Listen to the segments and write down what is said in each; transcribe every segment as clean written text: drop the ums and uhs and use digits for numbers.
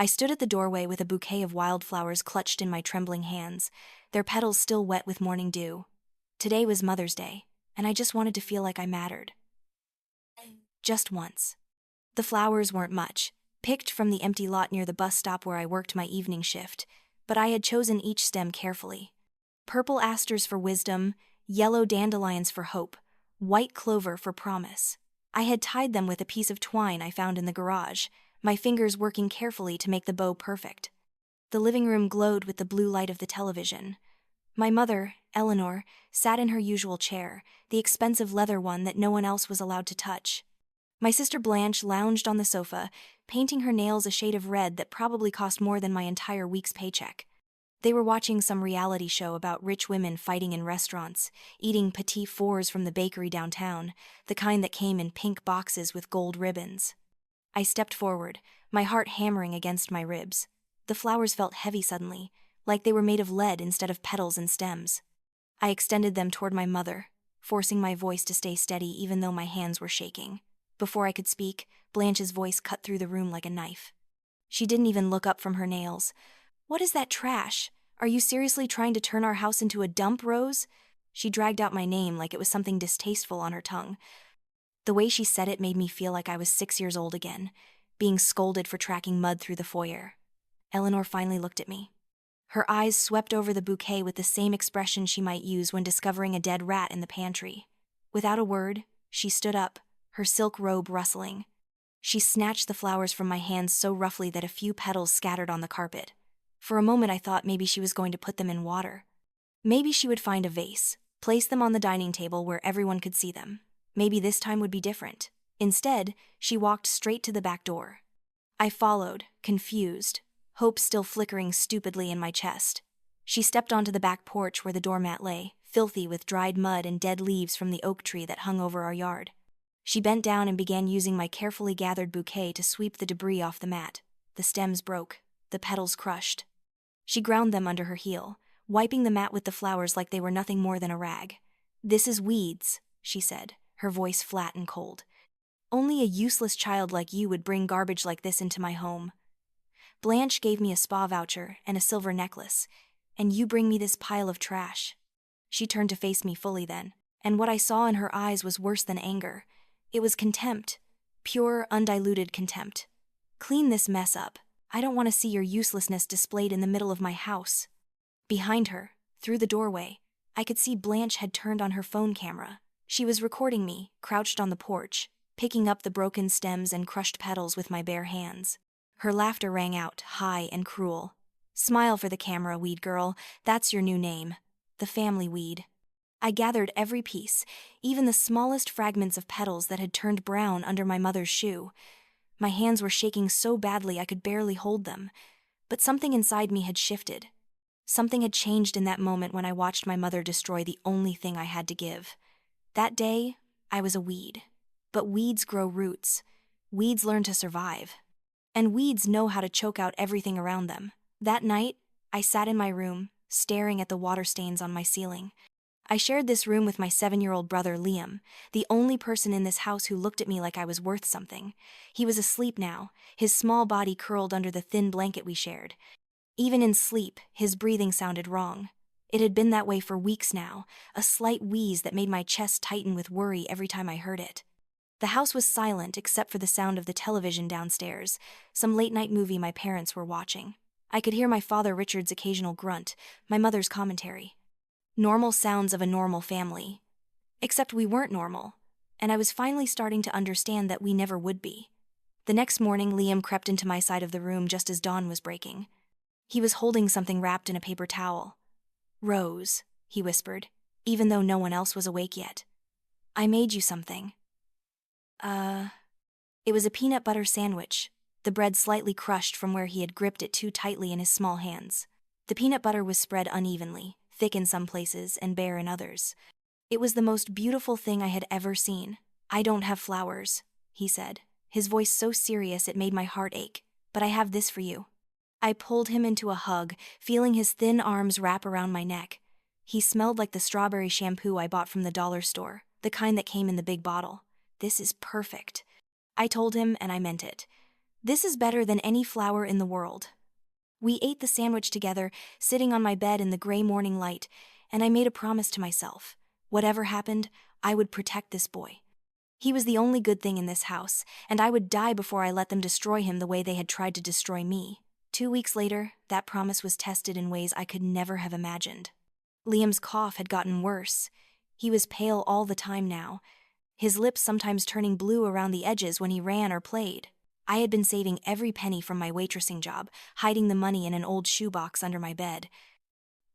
I stood at the doorway with a bouquet of wildflowers clutched in my trembling hands, their petals still wet with morning dew. Today was Mother's Day, and I just wanted to feel like I mattered. Just once. The flowers weren't much, picked from the empty lot near the bus stop where I worked my evening shift, but I had chosen each stem carefully. Purple asters for wisdom, yellow dandelions for hope, white clover for promise. I had tied them with a piece of twine I found in the garage, my fingers working carefully to make the bow perfect. The living room glowed with the blue light of the television. My mother, Eleanor, sat in her usual chair, the expensive leather one that no one else was allowed to touch. My sister Blanche lounged on the sofa, painting her nails a shade of red that probably cost more than my entire week's paycheck. They were watching some reality show about rich women fighting in restaurants, eating petit fours from the bakery downtown, the kind that came in pink boxes with gold ribbons. I stepped forward, my heart hammering against my ribs. The flowers felt heavy suddenly, like they were made of lead instead of petals and stems. I extended them toward my mother, forcing my voice to stay steady even though my hands were shaking. Before I could speak, Blanche's voice cut through the room like a knife. She didn't even look up from her nails. "What is that trash? Are you seriously trying to turn our house into a dump, Rose?" She dragged out my name like it was something distasteful on her tongue. The way she said it made me feel like I was 6 years old again, being scolded for tracking mud through the foyer. Eleanor finally looked at me. Her eyes swept over the bouquet with the same expression she might use when discovering a dead rat in the pantry. Without a word, she stood up, her silk robe rustling. She snatched the flowers from my hands so roughly that a few petals scattered on the carpet. For a moment I thought maybe she was going to put them in water. Maybe she would find a vase, place them on the dining table where everyone could see them. Maybe this time would be different. Instead, she walked straight to the back door. I followed, confused, hope still flickering stupidly in my chest. She stepped onto the back porch where the doormat lay, filthy with dried mud and dead leaves from the oak tree that hung over our yard. She bent down and began using my carefully gathered bouquet to sweep the debris off the mat. The stems broke, the petals crushed. She ground them under her heel, wiping the mat with the flowers like they were nothing more than a rag. "This is weeds," she said, her voice flat and cold. "Only a useless child like you would bring garbage like this into my home. Blanche gave me a spa voucher and a silver necklace, and you bring me this pile of trash." She turned to face me fully then, and what I saw in her eyes was worse than anger. It was contempt, pure, undiluted contempt. "Clean this mess up. I don't want to see your uselessness displayed in the middle of my house." Behind her, through the doorway, I could see Blanche had turned on her phone camera. She was recording me, crouched on the porch, picking up the broken stems and crushed petals with my bare hands. Her laughter rang out, high and cruel. "Smile for the camera, weed girl. That's your new name. The family weed." I gathered every piece, even the smallest fragments of petals that had turned brown under my mother's shoe. My hands were shaking so badly I could barely hold them, but something inside me had shifted. Something had changed in that moment when I watched my mother destroy the only thing I had to give. That day, I was a weed. But weeds grow roots. Weeds learn to survive. And weeds know how to choke out everything around them. That night, I sat in my room, staring at the water stains on my ceiling. I shared this room with my 7-year-old brother Liam, the only person in this house who looked at me like I was worth something. He was asleep now, his small body curled under the thin blanket we shared. Even in sleep, his breathing sounded wrong. It had been that way for weeks now, a slight wheeze that made my chest tighten with worry every time I heard it. The house was silent except for the sound of the television downstairs, some late-night movie my parents were watching. I could hear my father Richard's occasional grunt, my mother's commentary. Normal sounds of a normal family. Except we weren't normal, and I was finally starting to understand that we never would be. The next morning, Liam crept into my side of the room just as dawn was breaking. He was holding something wrapped in a paper towel. "Rose," he whispered, even though no one else was awake yet. "I made you something." It was a peanut butter sandwich, the bread slightly crushed from where he had gripped it too tightly in his small hands. The peanut butter was spread unevenly, thick in some places and bare in others. It was the most beautiful thing I had ever seen. "I don't have flowers," he said, his voice so serious it made my heart ache, "but I have this for you." I pulled him into a hug, feeling his thin arms wrap around my neck. He smelled like the strawberry shampoo I bought from the dollar store, the kind that came in the big bottle. "This is perfect," I told him, and I meant it. This is better than any flour in the world. We ate the sandwich together, sitting on my bed in the gray morning light, and I made a promise to myself. Whatever happened, I would protect this boy. He was the only good thing in this house, and I would die before I let them destroy him the way they had tried to destroy me. 2 weeks later, that promise was tested in ways I could never have imagined. Liam's cough had gotten worse. He was pale all the time now, his lips sometimes turning blue around the edges when he ran or played. I had been saving every penny from my waitressing job, hiding the money in an old shoebox under my bed.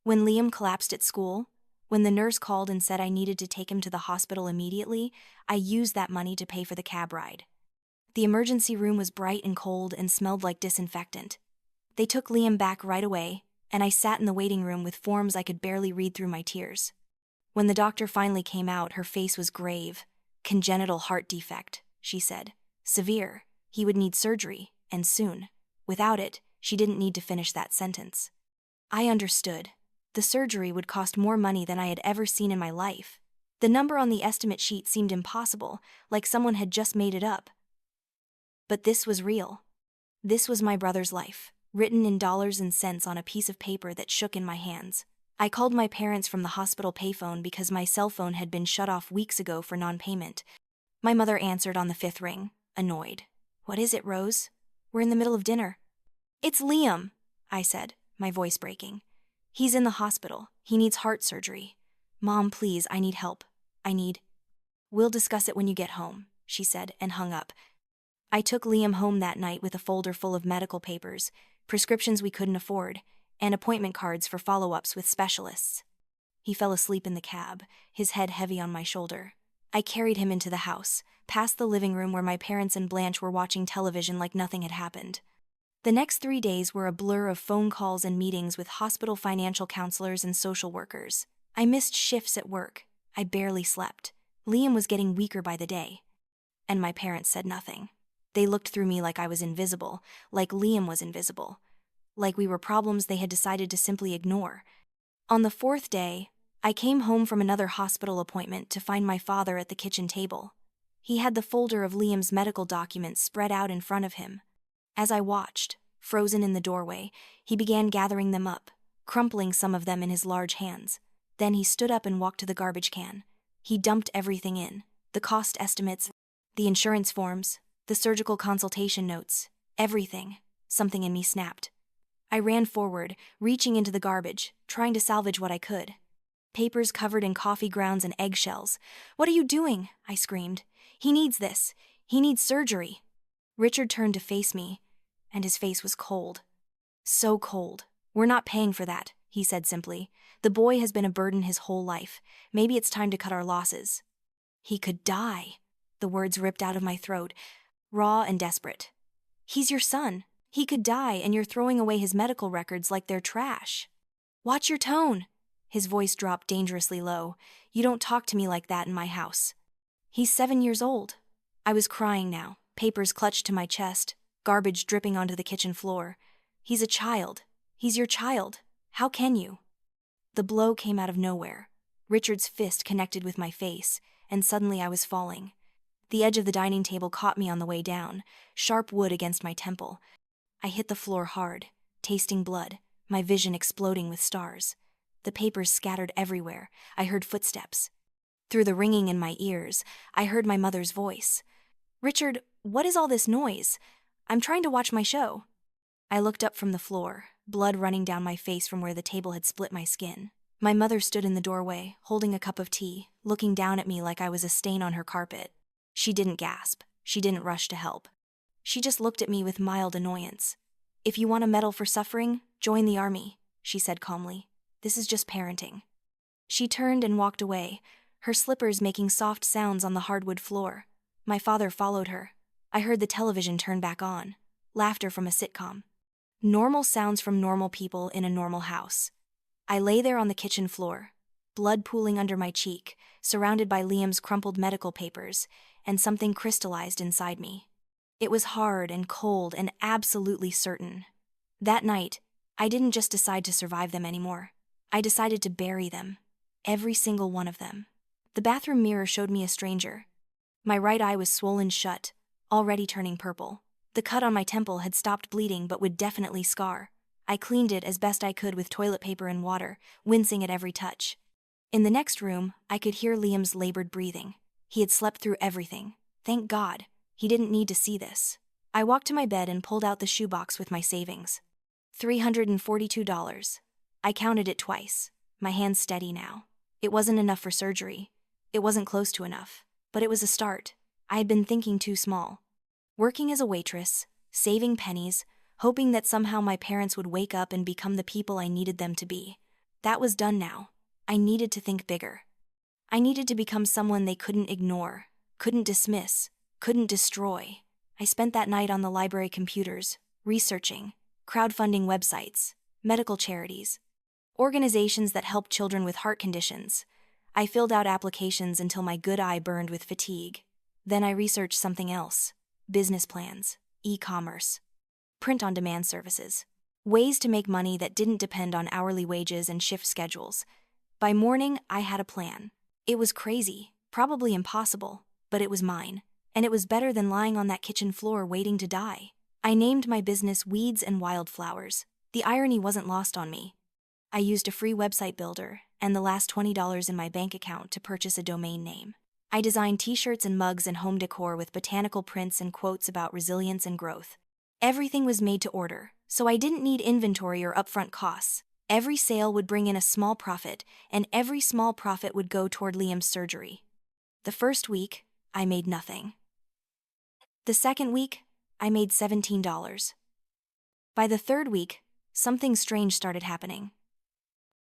When Liam collapsed at school, when the nurse called and said I needed to take him to the hospital immediately, I used that money to pay for the cab ride. The emergency room was bright and cold and smelled like disinfectant. They took Liam back right away, and I sat in the waiting room with forms I could barely read through my tears. When the doctor finally came out, her face was grave. Congenital heart defect, she said. Severe. He would need surgery, and soon. Without it, she didn't need to finish that sentence. I understood. The surgery would cost more money than I had ever seen in my life. The number on the estimate sheet seemed impossible, like someone had just made it up. But this was real. This was my brother's life, written in dollars and cents on a piece of paper that shook in my hands. I called my parents from the hospital payphone because my cell phone had been shut off weeks ago for non-payment. My mother answered on the 5th ring, annoyed. What is it, Rose? We're in the middle of dinner. It's Liam, I said, my voice breaking. He's in the hospital. He needs heart surgery. Mom, please, I need help. We'll discuss it when you get home, she said, and hung up. I took Liam home that night with a folder full of medical papers, prescriptions we couldn't afford, and appointment cards for follow-ups with specialists. He fell asleep in the cab, his head heavy on my shoulder. I carried him into the house, past the living room where my parents and Blanche were watching television like nothing had happened. The next 3 days were a blur of phone calls and meetings with hospital financial counselors and social workers. I missed shifts at work. I barely slept. Liam was getting weaker by the day. And my parents said nothing. They looked through me like I was invisible, like Liam was invisible, like we were problems they had decided to simply ignore. On the 4th day, I came home from another hospital appointment to find my father at the kitchen table. He had the folder of Liam's medical documents spread out in front of him. As I watched, frozen in the doorway, he began gathering them up, crumpling some of them in his large hands. Then he stood up and walked to the garbage can. He dumped everything in, the cost estimates, the insurance forms, the surgical consultation notes, everything. Something in me snapped. I ran forward, reaching into the garbage, trying to salvage what I could. Papers covered in coffee grounds and eggshells. What are you doing? I screamed. He needs this. He needs surgery. Richard turned to face me, and his face was cold. So cold. We're not paying for that, he said simply. The boy has been a burden his whole life. Maybe it's time to cut our losses. He could die. The words ripped out of my throat, raw and desperate. He's your son. He could die, and you're throwing away his medical records like they're trash. Watch your tone. His voice dropped dangerously low. You don't talk to me like that in my house. He's 7 years old. I was crying now, papers clutched to my chest, garbage dripping onto the kitchen floor. He's a child. He's your child. How can you? The blow came out of nowhere. Richard's fist connected with my face, and suddenly I was falling. The edge of the dining table caught me on the way down, sharp wood against my temple. I hit the floor hard, tasting blood, my vision exploding with stars. The papers scattered everywhere. I heard footsteps. Through the ringing in my ears, I heard my mother's voice. Richard, what is all this noise? I'm trying to watch my show. I looked up from the floor, blood running down my face from where the table had split my skin. My mother stood in the doorway, holding a cup of tea, looking down at me like I was a stain on her carpet. She didn't gasp. She didn't rush to help. She just looked at me with mild annoyance. If you want a medal for suffering, join the army, she said calmly. This is just parenting. She turned and walked away, her slippers making soft sounds on the hardwood floor. My father followed her. I heard the television turn back on. Laughter from a sitcom. Normal sounds from normal people in a normal house. I lay there on the kitchen floor, blood pooling under my cheek, surrounded by Liam's crumpled medical papers, and something crystallized inside me. It was hard and cold and absolutely certain. That night, I didn't just decide to survive them anymore. I decided to bury them. Every single one of them. The bathroom mirror showed me a stranger. My right eye was swollen shut, already turning purple. The cut on my temple had stopped bleeding but would definitely scar. I cleaned it as best I could with toilet paper and water, wincing at every touch. In the next room, I could hear Liam's labored breathing. He had slept through everything. Thank God. He didn't need to see this. I walked to my bed and pulled out the shoebox with my savings. $342. I counted it twice. My hands steady now. It wasn't enough for surgery. It wasn't close to enough. But it was a start. I had been thinking too small. Working as a waitress, saving pennies, hoping that somehow my parents would wake up and become the people I needed them to be. That was done now. I needed to think bigger. I needed to become someone they couldn't ignore, couldn't dismiss, couldn't destroy. I spent that night on the library computers, researching, crowdfunding websites, medical charities, organizations that help children with heart conditions. I filled out applications until my good eye burned with fatigue. Then I researched something else: business plans, e-commerce, print-on-demand services, ways to make money that didn't depend on hourly wages and shift schedules. By morning, I had a plan. It was crazy, probably impossible, but it was mine, and it was better than lying on that kitchen floor waiting to die. I named my business Weeds and Wildflowers. The irony wasn't lost on me. I used a free website builder and the last $20 in my bank account to purchase a domain name. I designed t-shirts and mugs and home decor with botanical prints and quotes about resilience and growth. Everything was made to order, so I didn't need inventory or upfront costs. Every sale would bring in a small profit, and every small profit would go toward Liam's surgery. The first week, I made nothing. The second week, I made $17. By the third week, something strange started happening.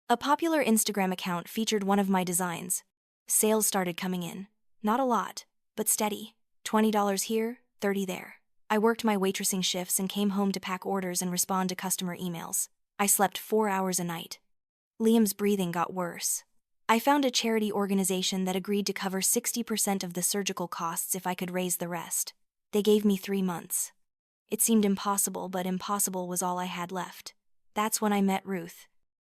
A popular Instagram account featured one of my designs. Sales started coming in. Not a lot, but steady. $20 here, $30 there. I worked my waitressing shifts and came home to pack orders and respond to customer emails. I slept 4 hours a night. Liam's breathing got worse. I found a charity organization that agreed to cover 60% of the surgical costs if I could raise the rest. They gave me 3 months. It seemed impossible, but impossible was all I had left. That's when I met Ruth.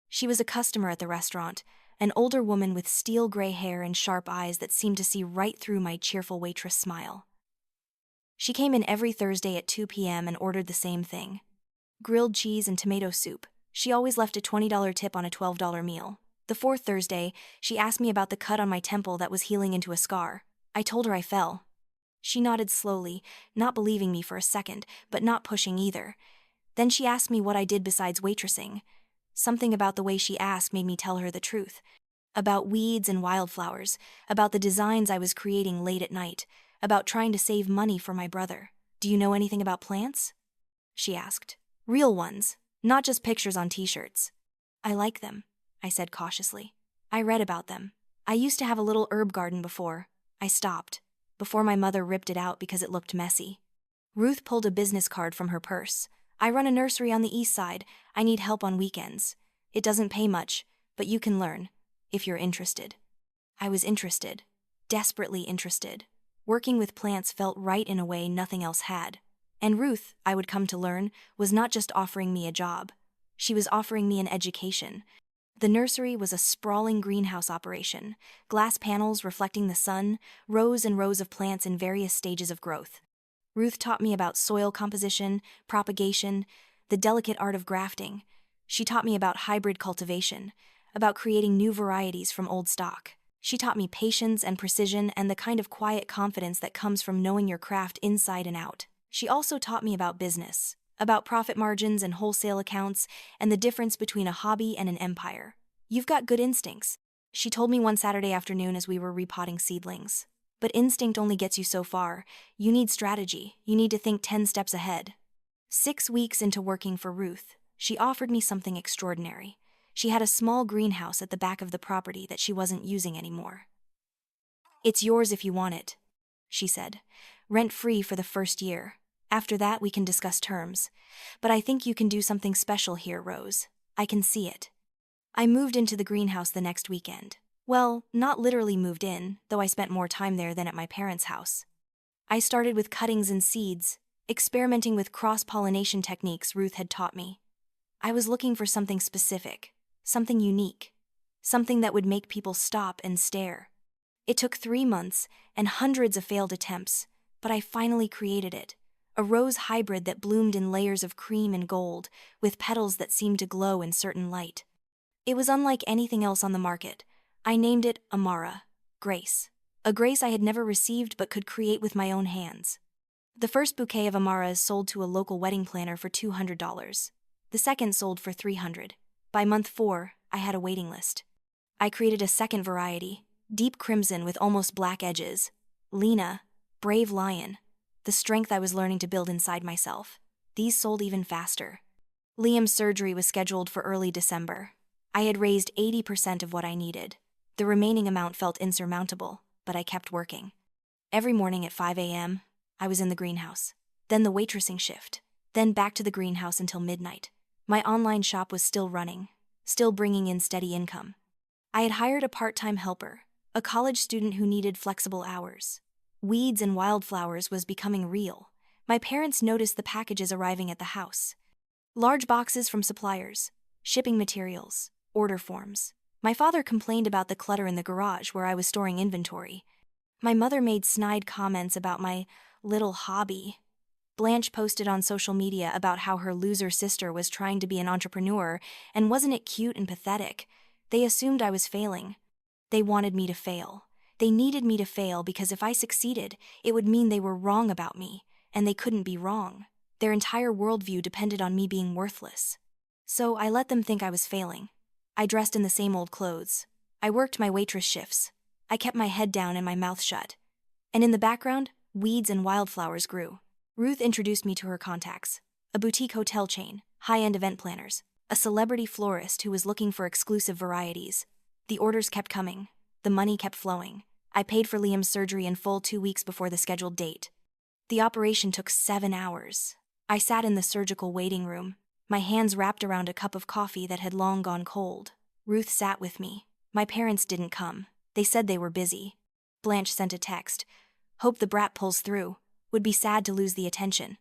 She was a customer at the restaurant, an older woman with steel gray hair and sharp eyes that seemed to see right through my cheerful waitress smile. She came in every Thursday at 2 p.m. and ordered the same thing: grilled cheese and tomato soup. She always left a $20 tip on a $12 meal. The fourth Thursday, she asked me about the cut on my temple that was healing into a scar. I told her I fell. She nodded slowly, not believing me for a second, but not pushing either. Then she asked me what I did besides waitressing. Something about the way she asked made me tell her the truth. About weeds and wildflowers, about the designs I was creating late at night, about trying to save money for my brother. "Do you know anything about plants?" she asked. "Real ones, not just pictures on t-shirts." "I like them," I said cautiously. "I read about them. I used to have a little herb garden before. I stopped, before my mother ripped it out because it looked messy." Ruth pulled a business card from her purse. "I run a nursery on the east side. I need help on weekends. It doesn't pay much, but you can learn, if you're interested." I was interested, desperately interested. Working with plants felt right in a way nothing else had. And Ruth, I would come to learn, was not just offering me a job. She was offering me an education. The nursery was a sprawling greenhouse operation, glass panels reflecting the sun, rows and rows of plants in various stages of growth. Ruth taught me about soil composition, propagation, the delicate art of grafting. She taught me about hybrid cultivation, about creating new varieties from old stock. She taught me patience and precision and the kind of quiet confidence that comes from knowing your craft inside and out. She also taught me about business, about profit margins and wholesale accounts, and the difference between a hobby and an empire. "You've got good instincts," she told me one Saturday afternoon as we were repotting seedlings. "But instinct only gets you so far. You need strategy. You need to think 10 steps ahead." 6 weeks into working for Ruth, she offered me something extraordinary. She had a small greenhouse at the back of the property that she wasn't using anymore. "It's yours if you want it," she said. "Rent-free for the first year. After that, we can discuss terms. But I think you can do something special here, Rose. I can see it." I moved into the greenhouse the next weekend. Well, not literally moved in, though I spent more time there than at my parents' house. I started with cuttings and seeds, experimenting with cross-pollination techniques Ruth had taught me. I was looking for something specific, something unique, something that would make people stop and stare. It took 3 months and hundreds of failed attempts, but I finally created it. a rose hybrid that bloomed in layers of cream and gold, with petals that seemed to glow in certain light. It was unlike anything else on the market. I named it Amara, Grace. A grace I had never received but could create with my own hands. The first bouquet of Amaras sold to a local wedding planner for $200. The second sold for $300. By month 4, I had a waiting list. I created a second variety, deep crimson with almost black edges. Lena, brave lion, the strength I was learning to build inside myself. These sold even faster. Liam's surgery was scheduled for early December. I had raised 80% of what I needed. The remaining amount felt insurmountable, but I kept working. Every morning at 5 a.m., I was in the greenhouse, then the waitressing shift, then back to the greenhouse until midnight. My online shop was still running, still bringing in steady income. I had hired a part-time helper, a college student who needed flexible hours. Weeds and wildflowers was becoming real. My parents noticed the packages arriving at the house. Large boxes from suppliers, shipping materials, order forms. My father complained about the clutter in the garage where I was storing inventory. My mother made snide comments about my little hobby. Blanche posted on social media about how her loser sister was trying to be an entrepreneur, and wasn't it cute and pathetic? They assumed I was failing. They wanted me to fail. They needed me to fail because if I succeeded, it would mean they were wrong about me, and they couldn't be wrong. Their entire worldview depended on me being worthless. So I let them think I was failing. I dressed in the same old clothes. I worked my waitress shifts. I kept my head down and my mouth shut. And in the background, weeds and wildflowers grew. Ruth introduced me to her contacts: a boutique hotel chain, high-end event planners, a celebrity florist who was looking for exclusive varieties. The orders kept coming. The money kept flowing. I paid for Liam's surgery in full 2 weeks before the scheduled date. The operation took 7 hours. I sat in the surgical waiting room, my hands wrapped around a cup of coffee that had long gone cold. Ruth sat with me. My parents didn't come. They said they were busy. Blanche sent a text: "Hope the brat pulls through. Would be sad to lose the attention."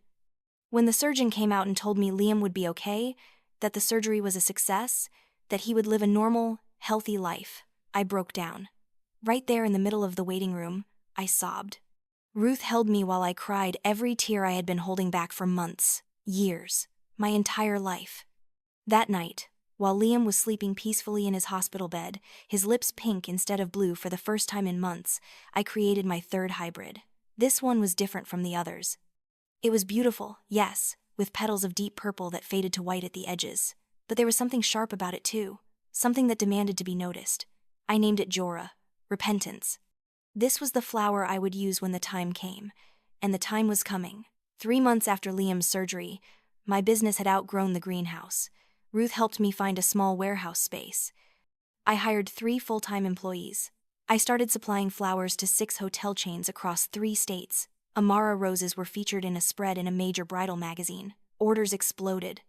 When the surgeon came out and told me Liam would be okay, that the surgery was a success, that he would live a normal, healthy life, I broke down. Right there in the middle of the waiting room, I sobbed. Ruth held me while I cried every tear I had been holding back for months, years, my entire life. That night, while Liam was sleeping peacefully in his hospital bed, his lips pink instead of blue for the first time in months, I created my third hybrid. This one was different from the others. It was beautiful, yes, with petals of deep purple that faded to white at the edges. But there was something sharp about it too, something that demanded to be noticed. I named it Jora, repentance. This was the flower I would use when the time came, and the time was coming. 3 months after Liam's surgery, my business had outgrown the greenhouse. Ruth helped me find a small warehouse space. I hired 3 full-time employees. I started supplying flowers to 6 hotel chains across 3 states. Amara roses were featured in a spread in a major bridal magazine. Orders exploded.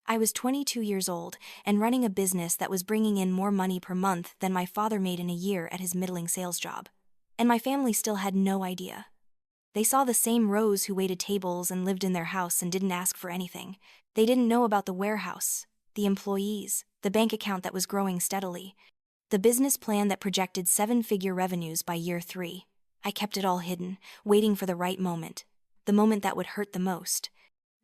I was 22 years old and running a business that was bringing in more money per month than my father made in a year at his middling sales job. And my family still had no idea. They saw the same Rose who waited tables and lived in their house and didn't ask for anything. They didn't know about the warehouse, the employees, the bank account that was growing steadily, the business plan that projected 7-figure revenues by year 3. I kept it all hidden, waiting for the right moment, the moment that would hurt the most.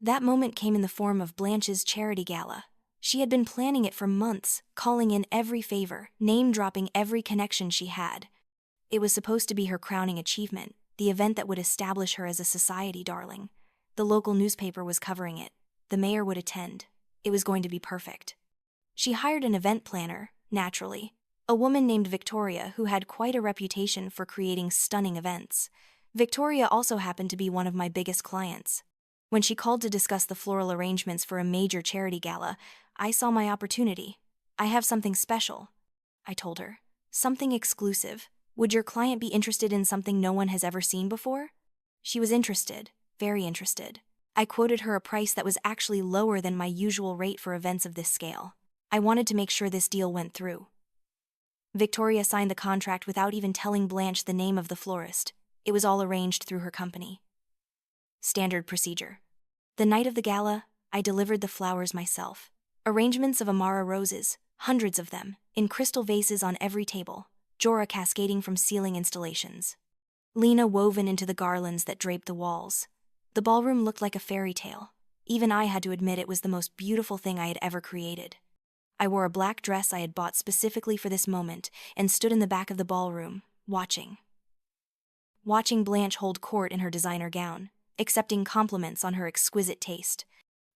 That moment came in the form of Blanche's charity gala. She had been planning it for months, calling in every favor, name-dropping every connection she had. It was supposed to be her crowning achievement, the event that would establish her as a society darling. The local newspaper was covering it. The mayor would attend. It was going to be perfect. She hired an event planner, naturally, a woman named Victoria who had quite a reputation for creating stunning events. Victoria also happened to be one of my biggest clients. When she called to discuss the floral arrangements for a major charity gala, I saw my opportunity. "I have something special," I told her. "Something exclusive. Would your client be interested in something no one has ever seen before?" She was interested, very interested. I quoted her a price that was actually lower than my usual rate for events of this scale. I wanted to make sure this deal went through. Victoria signed the contract without even telling Blanche the name of the florist. It was all arranged through her company. Standard procedure. The night of the gala, I delivered the flowers myself. Arrangements of Amara roses, hundreds of them, in crystal vases on every table, Jora cascading from ceiling installations. Lena woven into the garlands that draped the walls. The ballroom looked like a fairy tale. Even I had to admit it was the most beautiful thing I had ever created. I wore a black dress I had bought specifically for this moment and stood in the back of the ballroom, watching Blanche hold court in her designer gown, accepting compliments on her exquisite taste.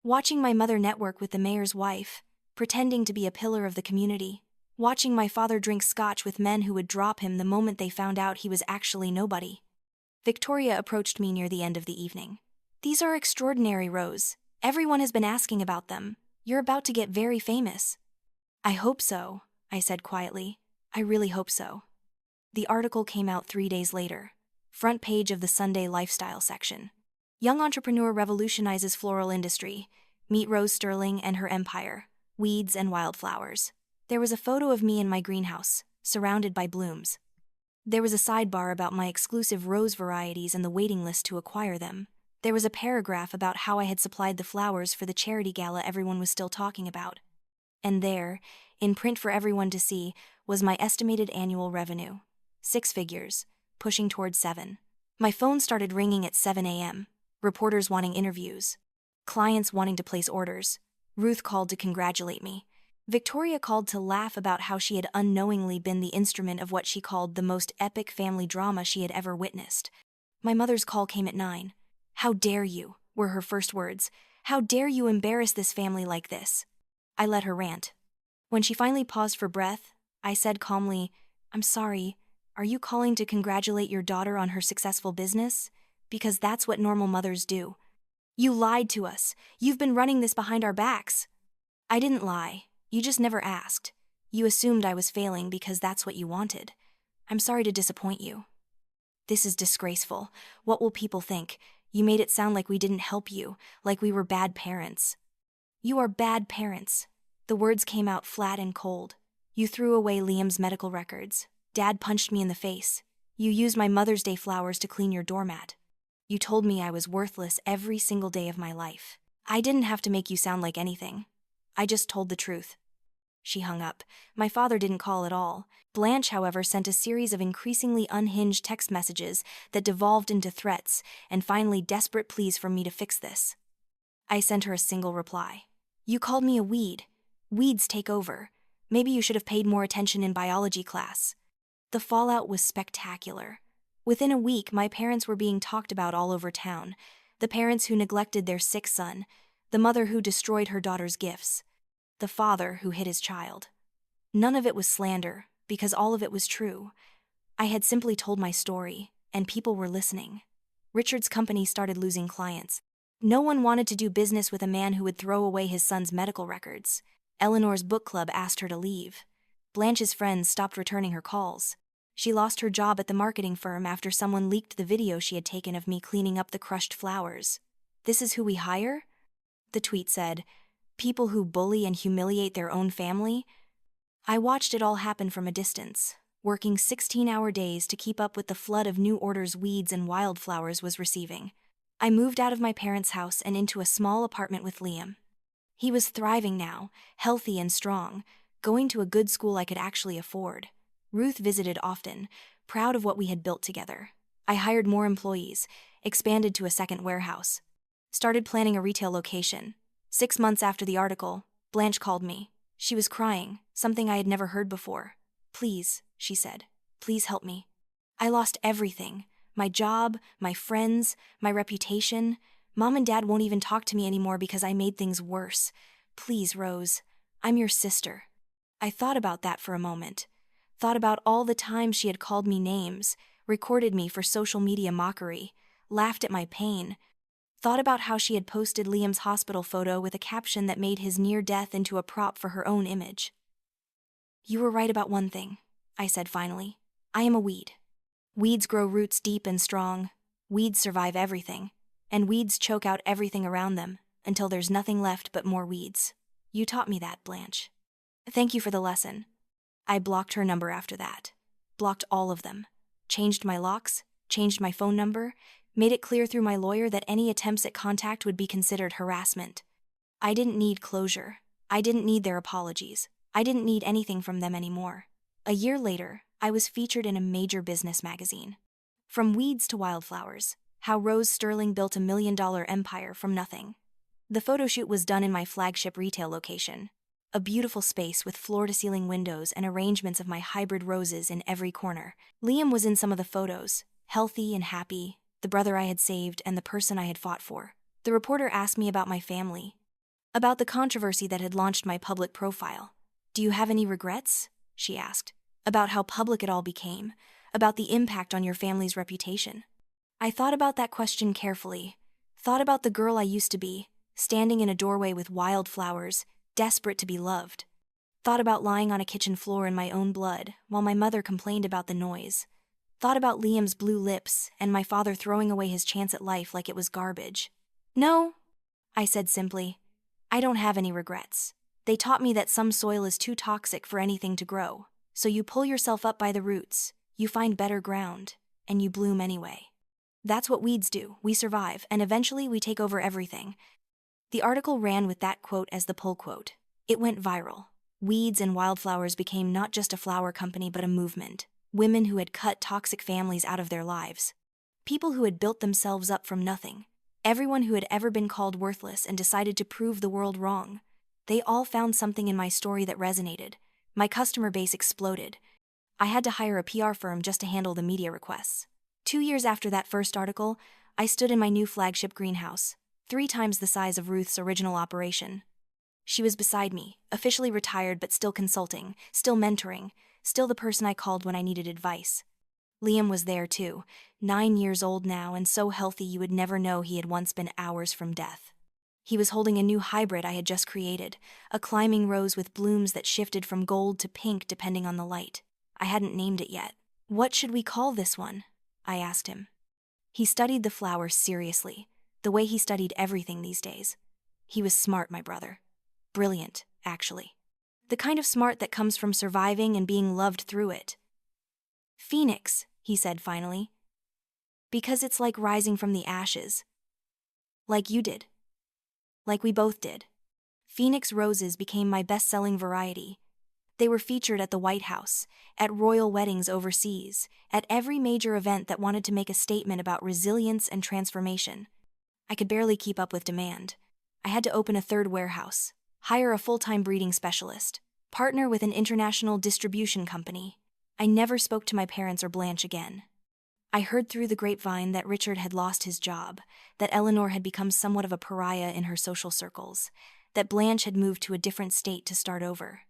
Watching my mother network with the mayor's wife, pretending to be a pillar of the community. Watching my father drink scotch with men who would drop him the moment they found out he was actually nobody. Victoria approached me near the end of the evening. "These are extraordinary, Rose. Everyone has been asking about them. You're about to get very famous." "I hope so," I said quietly. "I really hope so." The article came out 3 days later. Front page of the Sunday Lifestyle section. Young entrepreneur revolutionizes floral industry. Meet Rose Sterling and her empire, weeds and wildflowers. There was a photo of me in my greenhouse, surrounded by blooms. There was a sidebar about my exclusive rose varieties and the waiting list to acquire them. There was a paragraph about how I had supplied the flowers for the charity gala everyone was still talking about. And there, in print for everyone to see, was my estimated annual revenue. 6 figures, pushing towards 7. My phone started ringing at 7 a.m., reporters wanting interviews, clients wanting to place orders. Ruth called to congratulate me. Victoria called to laugh about how she had unknowingly been the instrument of what she called the most epic family drama she had ever witnessed. My mother's call came at 9. "How dare you," were her first words. "How dare you embarrass this family like this?" I let her rant. When she finally paused for breath, I said calmly, "I'm sorry, are you calling to congratulate your daughter on her successful business? Because that's what normal mothers do." "You lied to us. You've been running this behind our backs." "I didn't lie. You just never asked. You assumed I was failing because that's what you wanted. I'm sorry to disappoint you." "This is disgraceful. What will people think? You made it sound like we didn't help you, like we were bad parents." "You are bad parents." The words came out flat and cold. "You threw away Liam's medical records. Dad punched me in the face. You used my Mother's Day flowers to clean your doormat. You told me I was worthless every single day of my life. I didn't have to make you sound like anything. I just told the truth." She hung up. My father didn't call at all. Blanche, however, sent a series of increasingly unhinged text messages that devolved into threats and finally desperate pleas for me to fix this. I sent her a single reply. "You called me a weed. Weeds take over. Maybe you should have paid more attention in biology class." The fallout was spectacular. Within a week, my parents were being talked about all over town. The parents who neglected their sick son, the mother who destroyed her daughter's gifts, the father who hit his child. None of it was slander, because all of it was true. I had simply told my story, and people were listening. Richard's company started losing clients. No one wanted to do business with a man who would throw away his son's medical records. Eleanor's book club asked her to leave. Blanche's friends stopped returning her calls. She lost her job at the marketing firm after someone leaked the video she had taken of me cleaning up the crushed flowers. "This is who we hire?" The tweet said, "People who bully and humiliate their own family?" I watched it all happen from a distance, working 16-hour days to keep up with the flood of new orders weeds and wildflowers was receiving. I moved out of my parents' house and into a small apartment with Liam. He was thriving now, healthy and strong, going to a good school I could actually afford. Ruth visited often, proud of what we had built together. I hired more employees, expanded to a second warehouse, started planning a retail location. 6 months after the article, Blanche called me. She was crying, something I had never heard before. "Please," she said, "please help me. I lost everything. My job, my friends, my reputation. Mom and Dad won't even talk to me anymore because I made things worse. Please, Rose. I'm your sister." I thought about that for a moment. Thought about all the times she had called me names, recorded me for social media mockery, laughed at my pain. Thought about how she had posted Liam's hospital photo with a caption that made his near death into a prop for her own image. "You were right about one thing," I said finally. "I am a weed. Weeds grow roots deep and strong. Weeds survive everything. And weeds choke out everything around them, until there's nothing left but more weeds. You taught me that, Blanche. Thank you for the lesson." I blocked her number after that. Blocked all of them. Changed my locks, changed my phone number, made it clear through my lawyer that any attempts at contact would be considered harassment. I didn't need closure. I didn't need their apologies. I didn't need anything from them anymore. A year later, I was featured in a major business magazine. From weeds to wildflowers, How Rose Sterling built a $1 million empire from nothing. The photo shoot was done in my flagship retail location. A beautiful space with floor-to-ceiling windows and arrangements of my hybrid roses in every corner. Liam was in some of the photos, healthy and happy, the brother I had saved and the person I had fought for. The reporter asked me about my family, about the controversy that had launched my public profile. "Do you have any regrets?" she asked. "About how public it all became, about the impact on your family's reputation." I thought about that question carefully, thought about the girl I used to be, standing in a doorway with wildflowers, desperate to be loved. Thought about lying on a kitchen floor in my own blood while my mother complained about the noise. Thought about Liam's blue lips and my father throwing away his chance at life like it was garbage. "No," I said simply. "I don't have any regrets. They taught me that some soil is too toxic for anything to grow, so you pull yourself up by the roots, you find better ground, and you bloom anyway. That's what weeds do. We survive, and eventually we take over everything." The article ran with that quote as the pull quote. It went viral. Weeds and Wildflowers became not just a flower company but a movement. Women who had cut toxic families out of their lives. People who had built themselves up from nothing. Everyone who had ever been called worthless and decided to prove the world wrong. They all found something in my story that resonated. My customer base exploded. I had to hire a PR firm just to handle the media requests. 2 years after that first article, I stood in my new flagship greenhouse, 3 times the size of Ruth's original operation. She was beside me, officially retired but still consulting, still mentoring, still the person I called when I needed advice. Liam was there too, 9 years old now and so healthy you would never know he had once been hours from death. He was holding a new hybrid I had just created, a climbing rose with blooms that shifted from gold to pink depending on the light. I hadn't named it yet. "What should we call this one?" I asked him. He studied the flowers seriously, the way he studied everything these days. He was smart, my brother. Brilliant, actually. The kind of smart that comes from surviving and being loved through it. "Phoenix," he said finally. "Because it's like rising from the ashes. Like you did. Like we both did." Phoenix roses became my best-selling variety. They were featured at the White House, at royal weddings overseas, at every major event that wanted to make a statement about resilience and transformation. I could barely keep up with demand. I had to open a third warehouse, hire a full-time breeding specialist, partner with an international distribution company. I never spoke to my parents or Blanche again. I heard through the grapevine that Richard had lost his job, that Eleanor had become somewhat of a pariah in her social circles, that Blanche had moved to a different state to start over.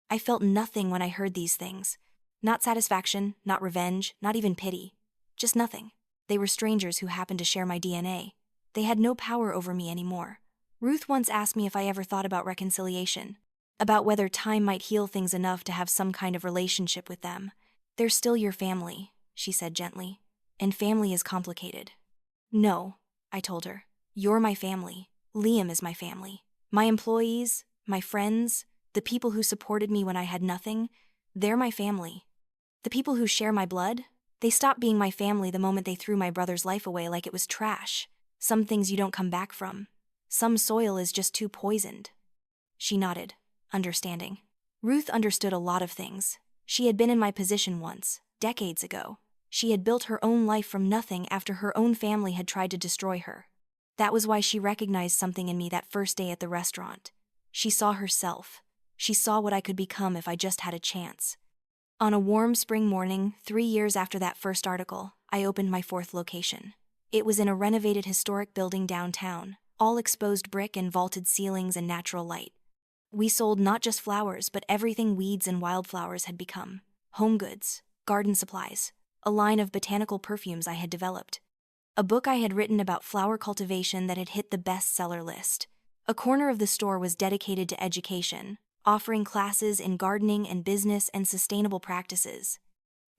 I felt nothing when I heard these things. Not satisfaction, not revenge, not even pity. Just nothing. They were strangers who happened to share my DNA. They had no power over me anymore. Ruth once asked me if I ever thought about reconciliation, about whether time might heal things enough to have some kind of relationship with them. "They're still your family," she said gently, "and family is complicated." "No," I told her. "You're my family. Liam is my family. My employees, my friends, the people who supported me when I had nothing, they're my family. The people who share my blood, they stopped being my family the moment they threw my brother's life away like it was trash. Some things you don't come back from. Some soil is just too poisoned." She nodded, understanding. Ruth understood a lot of things. She had been in my position once, decades ago. She had built her own life from nothing after her own family had tried to destroy her. That was why she recognized something in me that first day at the restaurant. She saw herself. She saw what I could become if I just had a chance. On a warm spring morning, 3 years after that first article, I opened my 4th location. It was in a renovated historic building downtown, all exposed brick and vaulted ceilings and natural light. We sold not just flowers, but everything weeds and wildflowers had become. Home goods, garden supplies, a line of botanical perfumes I had developed. A book I had written about flower cultivation that had hit the bestseller list. A corner of the store was dedicated to education, offering classes in gardening and business and sustainable practices.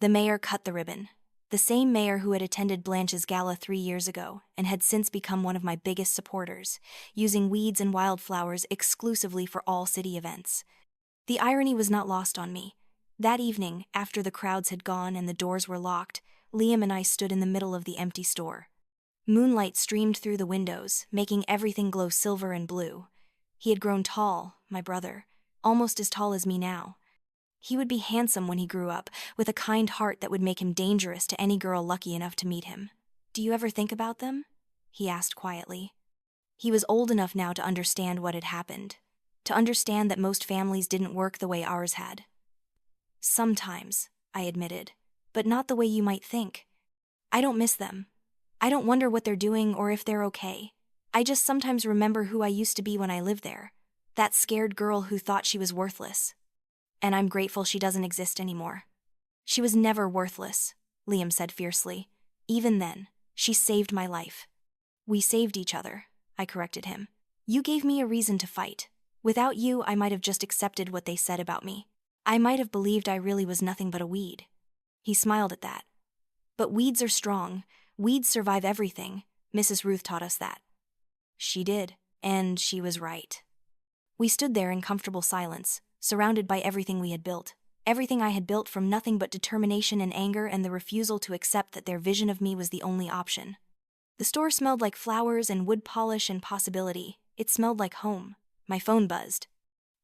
The mayor cut the ribbon. The same mayor who had attended Blanche's gala 3 years ago and had since become one of my biggest supporters, using weeds and wildflowers exclusively for all city events. The irony was not lost on me. That evening, after the crowds had gone and the doors were locked, Liam and I stood in the middle of the empty store. Moonlight streamed through the windows, making everything glow silver and blue. He had grown tall, my brother, almost as tall as me now. He would be handsome when he grew up, with a kind heart that would make him dangerous to any girl lucky enough to meet him. Do you ever think about them? He asked quietly. He was old enough now to understand what had happened, to understand that most families didn't work the way ours had. Sometimes, I admitted, but not the way you might think. I don't miss them. I don't wonder what they're doing or if they're okay. I just sometimes remember who I used to be when I lived there, that scared girl who thought she was worthless. And I'm grateful she doesn't exist anymore. She was never worthless, Liam said fiercely. Even then, she saved my life. We saved each other, I corrected him. You gave me a reason to fight. Without you, I might have just accepted what they said about me. I might have believed I really was nothing but a weed. He smiled at that. But weeds are strong. Weeds survive everything. Mrs. Ruth taught us that. She did, and she was right. We stood there in comfortable silence, surrounded by everything we had built. Everything I had built from nothing but determination and anger and the refusal to accept that their vision of me was the only option. The store smelled like flowers and wood polish and possibility. It smelled like home. My phone buzzed.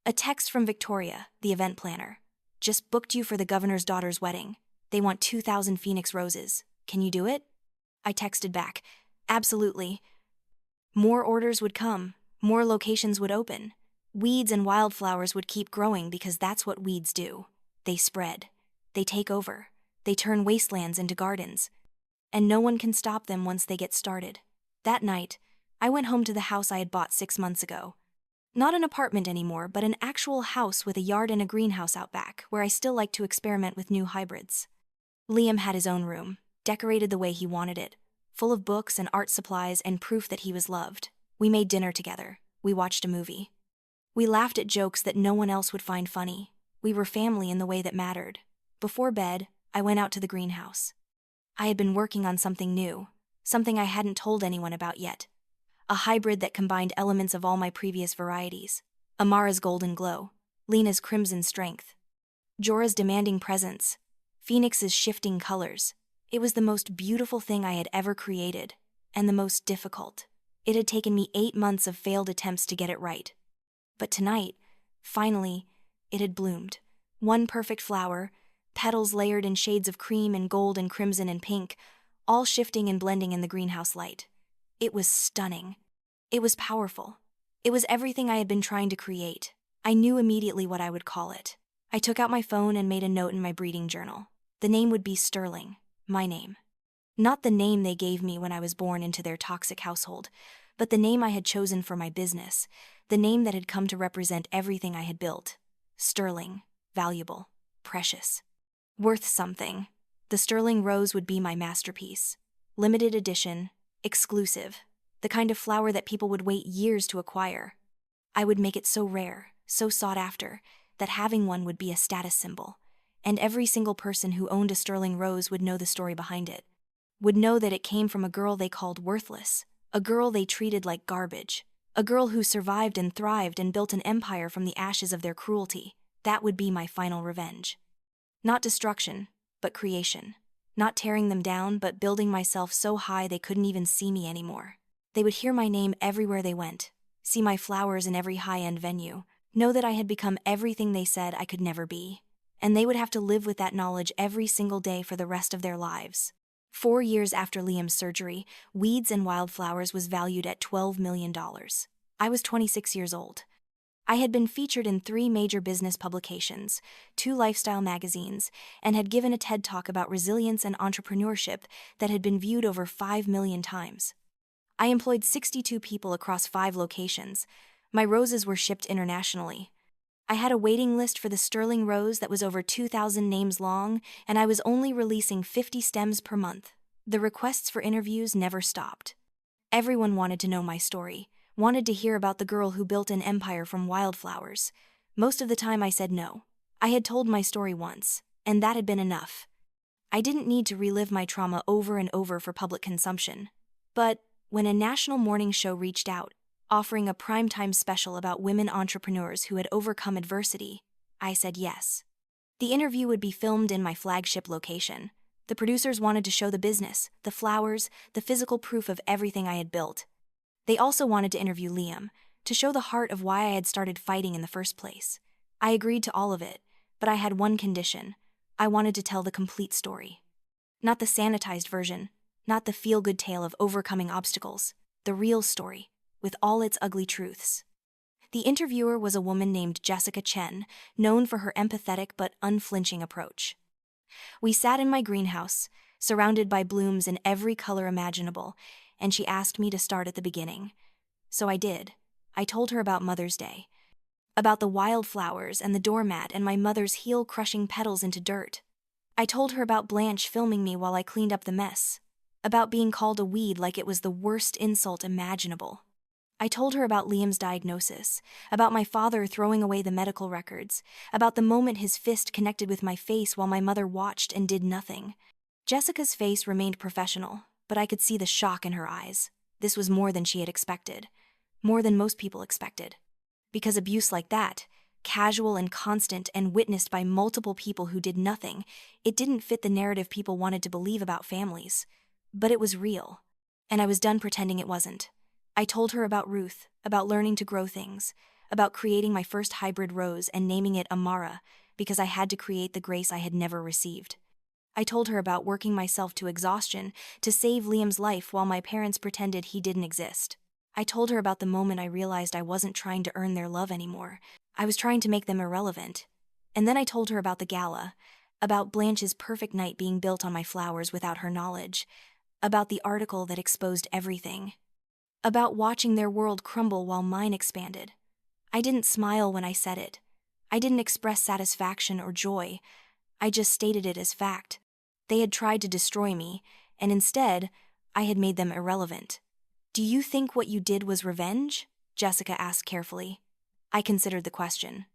A text from Victoria, the event planner. Just booked you for the governor's daughter's wedding. They want 2,000 Phoenix roses. Can you do it? I texted back. Absolutely. More orders would come. More locations would open. Weeds and wildflowers would keep growing because that's what weeds do. They spread. They take over. They turn wastelands into gardens. And no one can stop them once they get started. That night, I went home to the house I had bought 6 months ago. Not an apartment anymore, but an actual house with a yard and a greenhouse out back, where I still like to experiment with new hybrids. Liam had his own room, decorated the way he wanted it, full of books and art supplies and proof that he was loved. We made dinner together. We watched a movie. We laughed at jokes that no one else would find funny. We were family in the way that mattered. Before bed, I went out to the greenhouse. I had been working on something new, something I hadn't told anyone about yet. A hybrid that combined elements of all my previous varieties. Amara's golden glow, Lena's crimson strength, Jorah's demanding presence, Phoenix's shifting colors. It was the most beautiful thing I had ever created, and the most difficult. It had taken me 8 months of failed attempts to get it right. But tonight, finally, it had bloomed. One perfect flower, petals layered in shades of cream and gold and crimson and pink, all shifting and blending in the greenhouse light. It was stunning. It was powerful. It was everything I had been trying to create. I knew immediately what I would call it. I took out my phone and made a note in my breeding journal. The name would be Sterling, my name. Not the name they gave me when I was born into their toxic household, but the name I had chosen for my business, the name that had come to represent everything I had built. Sterling, valuable, precious, worth something. The Sterling Rose would be my masterpiece. Limited edition, exclusive, the kind of flower that people would wait years to acquire. I would make it so rare, so sought after, that having one would be a status symbol, and every single person who owned a Sterling Rose would know the story behind it, would know that it came from a girl they called worthless, a girl they treated like garbage, a girl who survived and thrived and built an empire from the ashes of their cruelty. That would be my final revenge. Not destruction, but creation. Not tearing them down, but building myself so high they couldn't even see me anymore. They would hear my name everywhere they went, see my flowers in every high-end venue, know that I had become everything they said I could never be. And they would have to live with that knowledge every single day for the rest of their lives. 4 years after Liam's surgery, Weeds and Wildflowers was valued at $12 million. I was 26 years old. I had been featured in 3 major business publications, 2 lifestyle magazines, and had given a TED Talk about resilience and entrepreneurship that had been viewed over 5 million times. I employed 62 people across 5 locations. My roses were shipped internationally. I had a waiting list for the Sterling Rose that was over 2,000 names long, and I was only releasing 50 stems per month. The requests for interviews never stopped. Everyone wanted to know my story, wanted to hear about the girl who built an empire from wildflowers. Most of the time I said no. I had told my story once, and that had been enough. I didn't need to relive my trauma over and over for public consumption. But when a national morning show reached out, offering a primetime special about women entrepreneurs who had overcome adversity, I said yes. The interview would be filmed in my flagship location. The producers wanted to show the business, the flowers, the physical proof of everything I had built. They also wanted to interview Liam, to show the heart of why I had started fighting in the first place. I agreed to all of it, but I had one condition. I wanted to tell the complete story. Not the sanitized version, not the feel-good tale of overcoming obstacles, the real story, with all its ugly truths. The interviewer was a woman named Jessica Chen, known for her empathetic but unflinching approach. We sat in my greenhouse, surrounded by blooms in every color imaginable, and she asked me to start at the beginning. So I did. I told her about Mother's Day, about the wildflowers and the doormat and my mother's heel-crushing petals into dirt. I told her about Blanche filming me while I cleaned up the mess, about being called a weed like it was the worst insult imaginable. I told her about Liam's diagnosis, about my father throwing away the medical records, about the moment his fist connected with my face while my mother watched and did nothing. Jessica's face remained professional, but I could see the shock in her eyes. This was more than she had expected, more than most people expected. Because abuse like that, casual and constant and witnessed by multiple people who did nothing, it didn't fit the narrative people wanted to believe about families. But it was real, and I was done pretending it wasn't. I told her about Ruth, about learning to grow things, about creating my first hybrid rose and naming it Amara because I had to create the grace I had never received. I told her about working myself to exhaustion to save Liam's life while my parents pretended he didn't exist. I told her about the moment I realized I wasn't trying to earn their love anymore. I was trying to make them irrelevant. And then I told her about the gala, about Blanche's perfect night being built on my flowers without her knowledge, about the article that exposed everything, about watching their world crumble while mine expanded. I didn't smile when I said it. I didn't express satisfaction or joy. I just stated it as fact. They had tried to destroy me, and instead, I had made them irrelevant. "Do you think what you did was revenge?" Jessica asked carefully. I considered the question.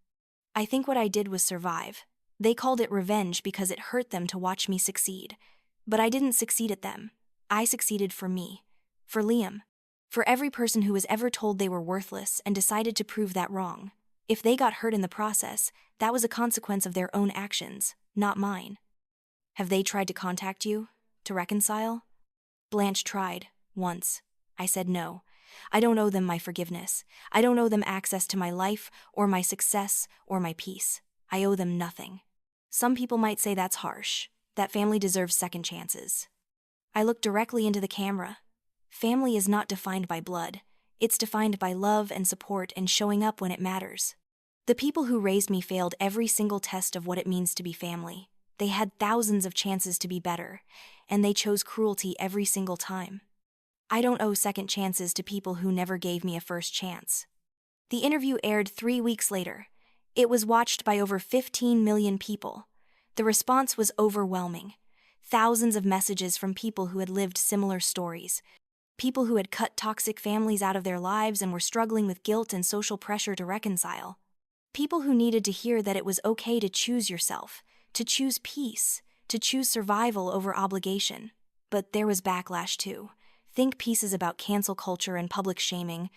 "I think what I did was survive. They called it revenge because it hurt them to watch me succeed. But I didn't succeed at them. I succeeded for me. For Liam. For every person who was ever told they were worthless and decided to prove that wrong. If they got hurt in the process, that was a consequence of their own actions, not mine." "Have they tried to contact you? To reconcile?" "Blanche tried, once. I said no. I don't owe them my forgiveness. I don't owe them access to my life, or my success, or my peace. I owe them nothing. Some people might say that's harsh, that family deserves second chances." I looked directly into the camera. Family is not defined by blood. It's defined by love and support and showing up when it matters. The people who raised me failed every single test of what it means to be family. They had thousands of chances to be better, and they chose cruelty every single time. I don't owe second chances to people who never gave me a first chance. The interview aired 3 weeks later. It was watched by over 15 million people. The response was overwhelming. Thousands of messages from people who had lived similar stories. People who had cut toxic families out of their lives and were struggling with guilt and social pressure to reconcile. People who needed to hear that it was okay to choose yourself, to choose peace, to choose survival over obligation. But there was backlash too. Think pieces about cancel culture and public shaming.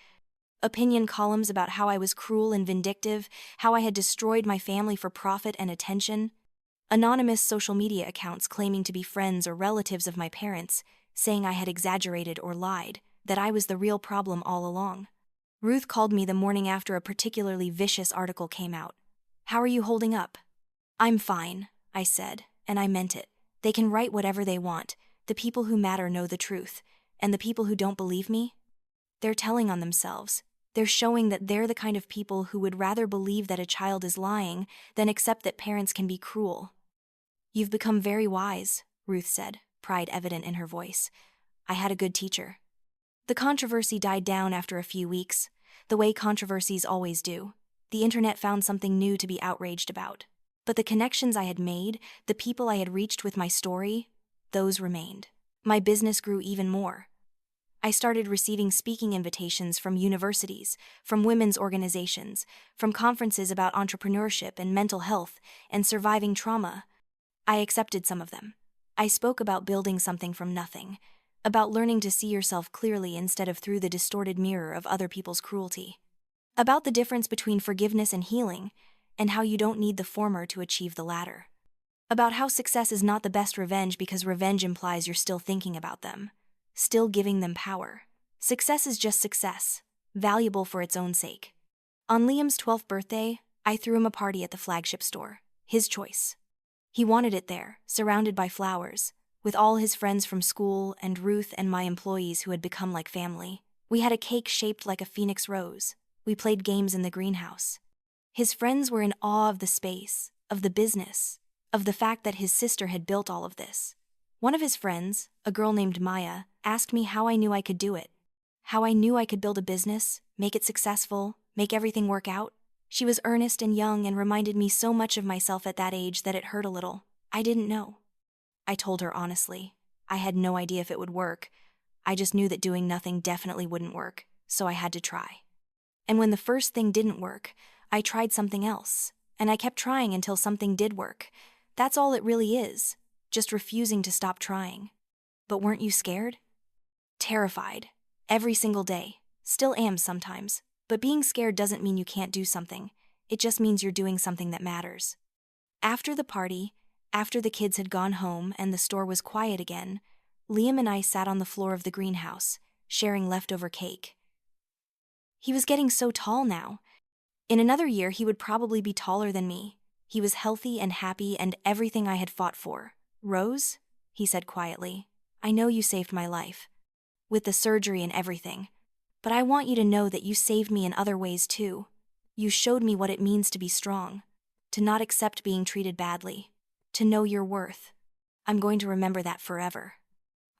Opinion columns about how I was cruel and vindictive, how I had destroyed my family for profit and attention. Anonymous social media accounts claiming to be friends or relatives of my parents, saying I had exaggerated or lied, that I was the real problem all along. Ruth called me the morning after a particularly vicious article came out. "How are you holding up?" "I'm fine," I said, and I meant it. They can write whatever they want. The people who matter know the truth. And the people who don't believe me? They're telling on themselves. They're showing that they're the kind of people who would rather believe that a child is lying than accept that parents can be cruel. "You've become very wise," Ruth said, pride evident in her voice. "I had a good teacher." The controversy died down after a few weeks, the way controversies always do. The internet found something new to be outraged about. But the connections I had made, the people I had reached with my story, those remained. My business grew even more. I started receiving speaking invitations from universities, from women's organizations, from conferences about entrepreneurship and mental health and surviving trauma. I accepted some of them. I spoke about building something from nothing, about learning to see yourself clearly instead of through the distorted mirror of other people's cruelty, about the difference between forgiveness and healing, and how you don't need the former to achieve the latter, about how success is not the best revenge because revenge implies you're still thinking about them, still giving them power. Success is just success, valuable for its own sake. On Liam's 12th birthday, I threw him a party at the flagship store, his choice. He wanted it there, surrounded by flowers, with all his friends from school and Ruth and my employees who had become like family. We had a cake shaped like a phoenix rose. We played games in the greenhouse. His friends were in awe of the space, of the business, of the fact that his sister had built all of this. One of his friends, a girl named Maya, asked me how I knew I could do it. How I knew I could build a business, make it successful, make everything work out. She was earnest and young and reminded me so much of myself at that age that it hurt a little. I didn't know. I told her honestly. I had no idea if it would work. I just knew that doing nothing definitely wouldn't work, so I had to try. And when the first thing didn't work, I tried something else, and I kept trying until something did work. That's all it really is, just refusing to stop trying. But weren't you scared? Terrified. Every single day. Still am sometimes. But being scared doesn't mean you can't do something. It just means you're doing something that matters. After the party, after the kids had gone home and the store was quiet again, Liam and I sat on the floor of the greenhouse, sharing leftover cake. He was getting so tall now. In another year, he would probably be taller than me. He was healthy and happy and everything I had fought for. Rose, he said quietly, I know you saved my life. With the surgery and everything. But I want you to know that you saved me in other ways too. You showed me what it means to be strong, to not accept being treated badly, to know your worth. I'm going to remember that forever.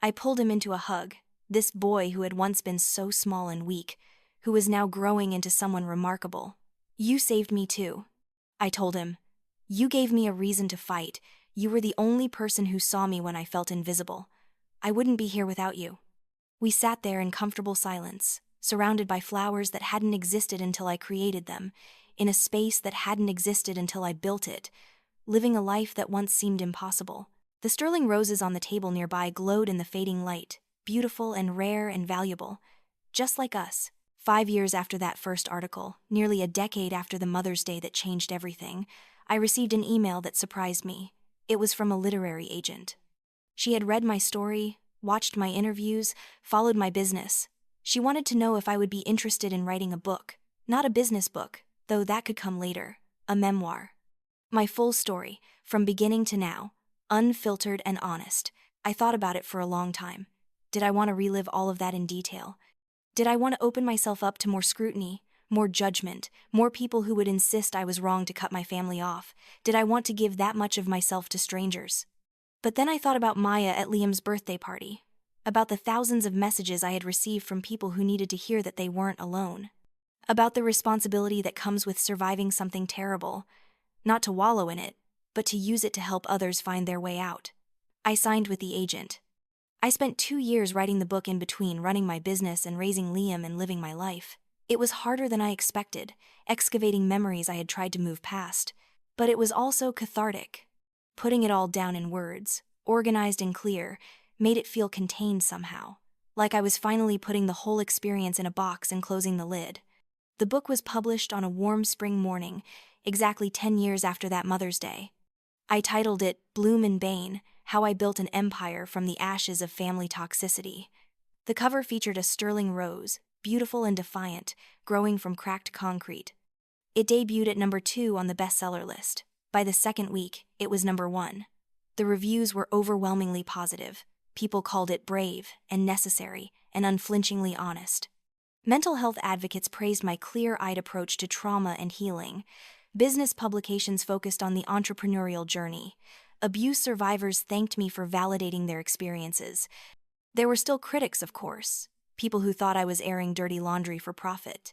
I pulled him into a hug, this boy who had once been so small and weak, who was now growing into someone remarkable. You saved me too. I told him. You gave me a reason to fight. You were the only person who saw me when I felt invisible. I wouldn't be here without you. We sat there in comfortable silence, surrounded by flowers that hadn't existed until I created them, in a space that hadn't existed until I built it, living a life that once seemed impossible. The sterling roses on the table nearby glowed in the fading light, beautiful and rare and valuable, just like us. 5 years after that first article, nearly a decade after the Mother's Day that changed everything, I received an email that surprised me. It was from a literary agent. She had read my story, watched my interviews, followed my business. She wanted to know if I would be interested in writing a book, not a business book, though that could come later, a memoir. My full story, from beginning to now, unfiltered and honest. I thought about it for a long time. Did I want to relive all of that in detail? Did I want to open myself up to more scrutiny, more judgment, more people who would insist I was wrong to cut my family off? Did I want to give that much of myself to strangers? But then I thought about Maya at Liam's birthday party, about the thousands of messages I had received from people who needed to hear that they weren't alone, about the responsibility that comes with surviving something terrible, not to wallow in it, but to use it to help others find their way out. I signed with the agent. I spent 2 years writing the book in between running my business and raising Liam and living my life. It was harder than I expected, excavating memories I had tried to move past, but it was also cathartic. Putting it all down in words, organized and clear, made it feel contained somehow, like I was finally putting the whole experience in a box and closing the lid. The book was published on a warm spring morning, exactly 10 years after that Mother's Day. I titled it Bloom and Bane: How I Built an Empire from the Ashes of Family Toxicity. The cover featured a sterling rose, beautiful and defiant, growing from cracked concrete. It debuted at number 2 on the bestseller list. By the second week, it was number 1. The reviews were overwhelmingly positive. People called it brave and necessary and unflinchingly honest. Mental health advocates praised my clear-eyed approach to trauma and healing. Business publications focused on the entrepreneurial journey. Abuse survivors thanked me for validating their experiences. There were still critics, of course. People who thought I was airing dirty laundry for profit.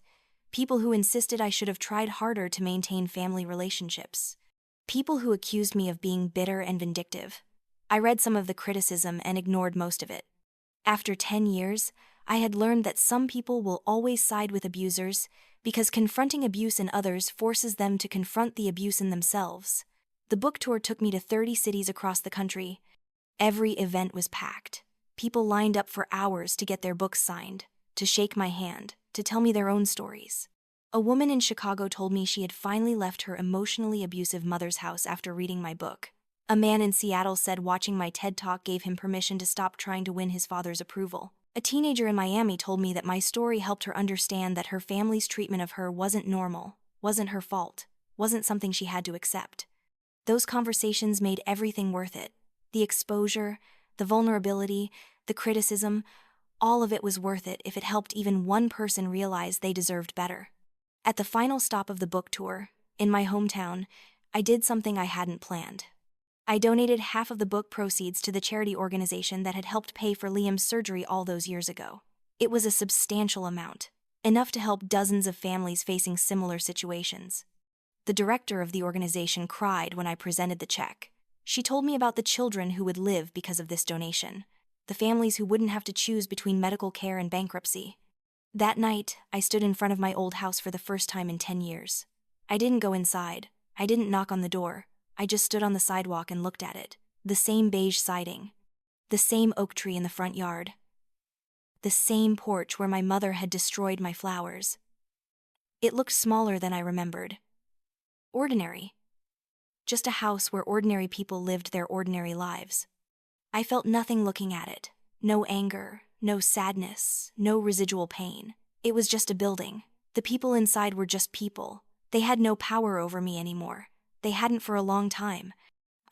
People who insisted I should have tried harder to maintain family relationships. People who accused me of being bitter and vindictive. I read some of the criticism and ignored most of it. After 10 years, I had learned that some people will always side with abusers because confronting abuse in others forces them to confront the abuse in themselves. The book tour took me to 30 cities across the country. Every event was packed. People lined up for hours to get their books signed, to shake my hand, to tell me their own stories. A woman in Chicago told me she had finally left her emotionally abusive mother's house after reading my book. A man in Seattle said watching my TED Talk gave him permission to stop trying to win his father's approval. A teenager in Miami told me that my story helped her understand that her family's treatment of her wasn't normal, wasn't her fault, wasn't something she had to accept. Those conversations made everything worth it. The exposure, the vulnerability, the criticism, all of it was worth it if it helped even one person realize they deserved better. At the final stop of the book tour, in my hometown, I did something I hadn't planned. I donated half of the book proceeds to the charity organization that had helped pay for Liam's surgery all those years ago. It was a substantial amount, enough to help dozens of families facing similar situations. The director of the organization cried when I presented the check. She told me about the children who would live because of this donation, the families who wouldn't have to choose between medical care and bankruptcy. That night, I stood in front of my old house for the first time in 10 years. I didn't go inside. I didn't knock on the door. I just stood on the sidewalk and looked at it. The same beige siding. The same oak tree in the front yard. The same porch where my mother had destroyed my flowers. It looked smaller than I remembered. Ordinary. Just a house where ordinary people lived their ordinary lives. I felt nothing looking at it. No anger, no sadness, no residual pain. It was just a building. The people inside were just people. They had no power over me anymore. They hadn't for a long time.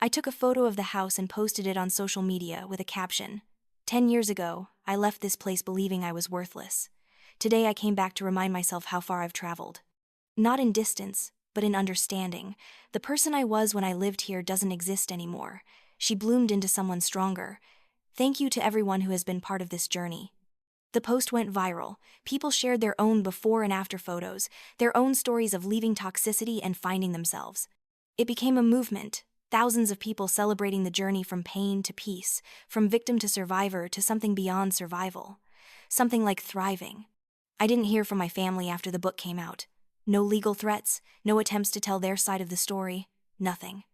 I took a photo of the house and posted it on social media with a caption. 10 years ago, I left this place believing I was worthless. Today I came back to remind myself how far I've traveled. Not in distance, but in understanding. The person I was when I lived here doesn't exist anymore. She bloomed into someone stronger. Thank you to everyone who has been part of this journey. The post went viral. People shared their own before and after photos, their own stories of leaving toxicity and finding themselves. It became a movement, thousands of people celebrating the journey from pain to peace, from victim to survivor to something beyond survival. Something like thriving. I didn't hear from my family after the book came out. No legal threats, no attempts to tell their side of the story, nothing.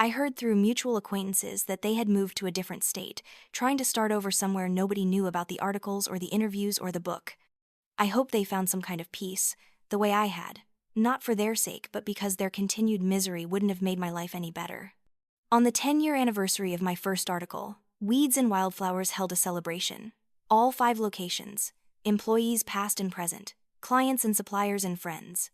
I heard through mutual acquaintances that they had moved to a different state, trying to start over somewhere nobody knew about the articles or the interviews or the book. I hope they found some kind of peace, the way I had. Not for their sake, but because their continued misery wouldn't have made my life any better. On the 10-year anniversary of my first article, Weeds and Wildflowers held a celebration. All 5 locations, employees past and present, clients and suppliers and friends.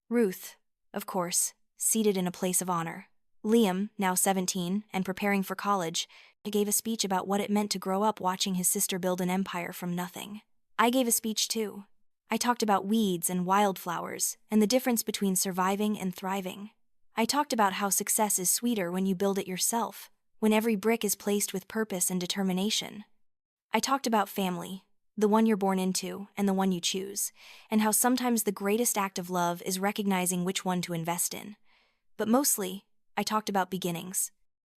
Ruth, of course, seated in a place of honor. Liam, now 17 and preparing for college, gave a speech about what it meant to grow up watching his sister build an empire from nothing. I gave a speech too. I talked about weeds and wildflowers and the difference between surviving and thriving. I talked about how success is sweeter when you build it yourself, when every brick is placed with purpose and determination. I talked about family, the one you're born into and the one you choose, and how sometimes the greatest act of love is recognizing which one to invest in. But mostly, I talked about beginnings.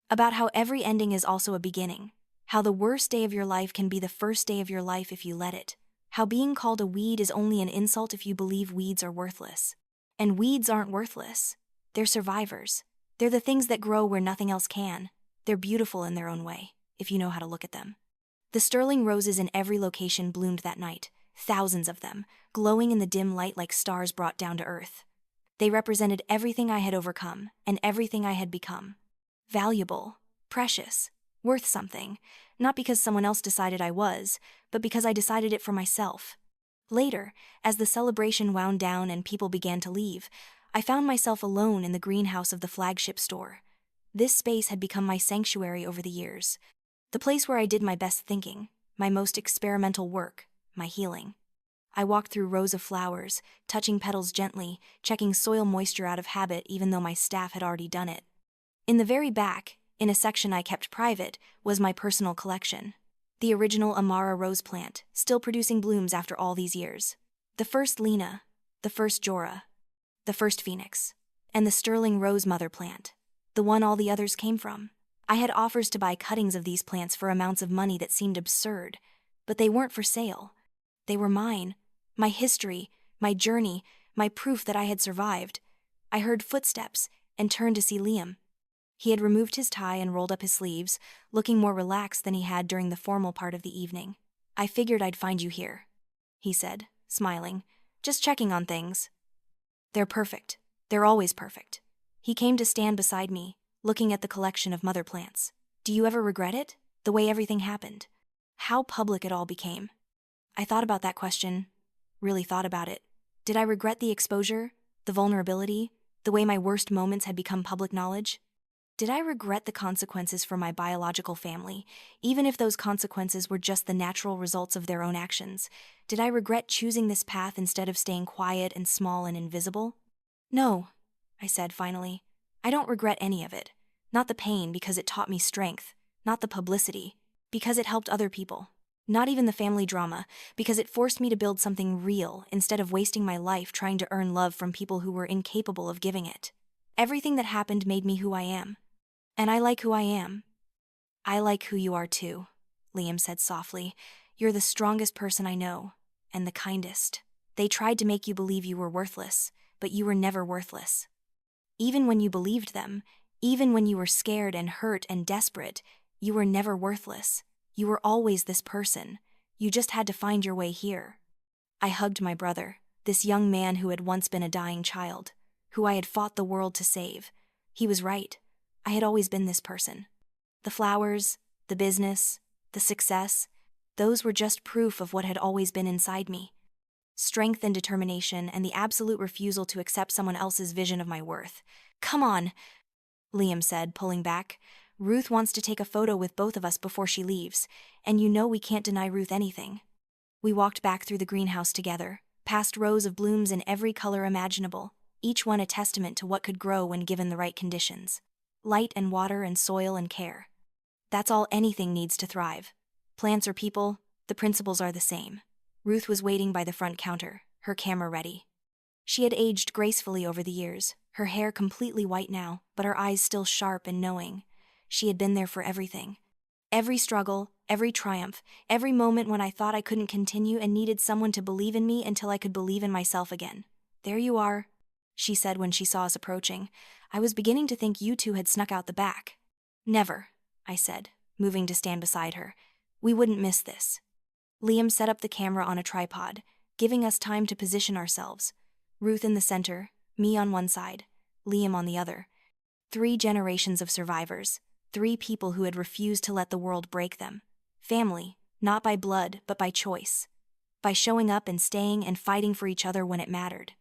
About how every ending is also a beginning. How the worst day of your life can be the first day of your life if you let it. How being called a weed is only an insult if you believe weeds are worthless. And weeds aren't worthless. They're survivors. They're the things that grow where nothing else can. They're beautiful in their own way, if you know how to look at them. The sterling roses in every location bloomed that night, thousands of them, glowing in the dim light like stars brought down to earth. They represented everything I had overcome and everything I had become. Valuable, precious, worth something, not because someone else decided I was, but because I decided it for myself. Later, as the celebration wound down and people began to leave, I found myself alone in the greenhouse of the flagship store. This space had become my sanctuary over the years, the place where I did my best thinking, my most experimental work, my healing. I walked through rows of flowers, touching petals gently, checking soil moisture out of habit even though my staff had already done it. In the very back, in a section I kept private, was my personal collection. The original Amara rose plant, still producing blooms after all these years. The first Lena, the first Jora, the first Phoenix, and the sterling rose mother plant, the one all the others came from. I had offers to buy cuttings of these plants for amounts of money that seemed absurd, but they weren't for sale. They were mine. My history, my journey, my proof that I had survived. I heard footsteps and turned to see Liam. He had removed his tie and rolled up his sleeves, looking more relaxed than he had during the formal part of the evening. "I figured I'd find you here," he said, smiling. "Just checking on things." "They're perfect. They're always perfect." He came to stand beside me, looking at the collection of mother plants. "Do you ever regret it? The way everything happened? How public it all became?" I thought about that question. Really thought about it. Did I regret the exposure, the vulnerability, the way my worst moments had become public knowledge? Did I regret the consequences for my biological family, even if those consequences were just the natural results of their own actions? Did I regret choosing this path instead of staying quiet and small and invisible? No, I said finally. I don't regret any of it. Not the pain because it taught me strength, not the publicity, because it helped other people. Not even the family drama, because it forced me to build something real instead of wasting my life trying to earn love from people who were incapable of giving it. Everything that happened made me who I am. And I like who I am. I like who you are too, Liam said softly. You're the strongest person I know, and the kindest. They tried to make you believe you were worthless, but you were never worthless. Even when you believed them, even when you were scared and hurt and desperate, you were never worthless. You were always this person. You just had to find your way here. I hugged my brother, this young man who had once been a dying child, who I had fought the world to save. He was right. I had always been this person. The flowers, the business, the success, those were just proof of what had always been inside me. Strength and determination and the absolute refusal to accept someone else's vision of my worth. Come on, Liam said, pulling back. Ruth wants to take a photo with both of us before she leaves, and you know we can't deny Ruth anything. We walked back through the greenhouse together, past rows of blooms in every color imaginable, each one a testament to what could grow when given the right conditions. Light and water and soil and care. That's all anything needs to thrive. Plants or people, the principles are the same. Ruth was waiting by the front counter, her camera ready. She had aged gracefully over the years, her hair completely white now, but her eyes still sharp and knowing. She had been there for everything. Every struggle, every triumph, every moment when I thought I couldn't continue and needed someone to believe in me until I could believe in myself again. There you are, she said when she saw us approaching. I was beginning to think you two had snuck out the back. Never, I said, moving to stand beside her. We wouldn't miss this. Liam set up the camera on a tripod, giving us time to position ourselves. Ruth in the center, me on one side, Liam on the other. 3 generations of survivors, 3 people who had refused to let the world break them. Family, not by blood, but by choice. By showing up and staying and fighting for each other when it mattered.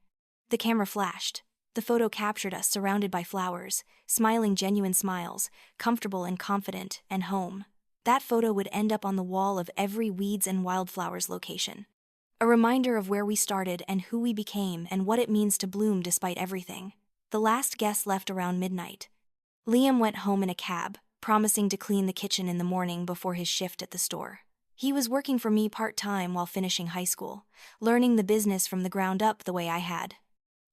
The camera flashed. The photo captured us surrounded by flowers, smiling genuine smiles, comfortable and confident, and home. That photo would end up on the wall of every Weeds and Wildflowers location. A reminder of where we started and who we became and what it means to bloom despite everything. The last guest left around midnight. Liam went home in a cab, promising to clean the kitchen in the morning before his shift at the store. He was working for me part-time while finishing high school, learning the business from the ground up the way I had.